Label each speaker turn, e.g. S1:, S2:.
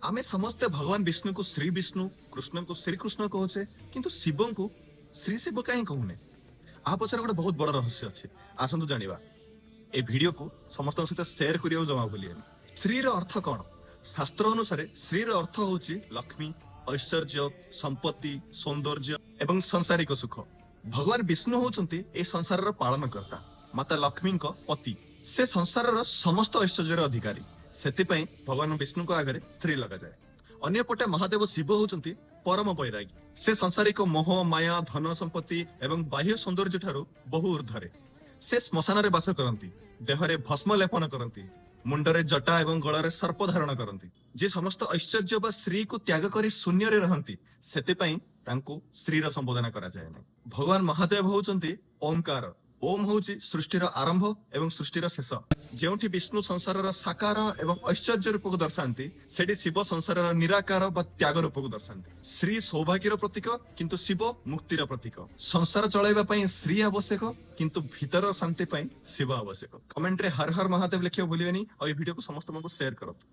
S1: आमे समस्ते भगवान विष्णु को श्री विष्णु कृष्ण को श्री कृष्ण कहे किंतु शिव को श्री शिव कहीं कहूने आ पछरे गोटे बहुत बड़ रहस्य अच्छे आसतु जानिबा ए वीडियो को समस्त सहित शेयर करियो जमा भूलिएनि। श्री रो अर्थ कौन? शास्त्र अनुसार श्री रो अर्थ होची लक्ष्मी ऐश्वर्य संपत्ति सौंदर्य एवं सांसारिक सुख। भगवान विष्णु होचंती ए संसार पालनकर्ता माता लक्ष्मी पति से संसार समस्त ऐश्वर्य अधिकारी सेतिपई भगवान विष्णु को आगे स्त्री लगा जाए। अन्य पटे महादेव शिव होचंती परम बैरागी से संसारिक मोह माया धन संपत्ति एवं बाह्य सौंदर्य ठारू बहु ऊर्ध्वरे से श्मशान रे वास करती देहरे भस्म लेपन करती मुंडरे जटा एवं गलारे सर्प धारण करती जे समस्त ऐश्वर्य बा श्री को त्याग करी शून्य रे रहंती सेतिपई तांको श्री रा संबोधन करा जाय नै। भगवान महादेव होचंती ओंकार। ओम होची सृष्टिर आरंभ एवं सृष्टिर शेष। जेउठी विष्णु संसारर साकार एवं ऐश्वर्य रूप को दर्शांती सेठी शिव संसारर निराकार बा त्याग रूप को दर्शांती। श्री सौभाग्यर प्रतीक किंतु शिव मुक्तिर प्रतीक। संसार चलाइबा पई श्री आवश्यक किंतु भीतर शांति पई शिव आवश्यक। कमेंट रे हर हर महादेव लिखियो भूलिबेनी और ए वीडियो को समस्त को शेयर करत।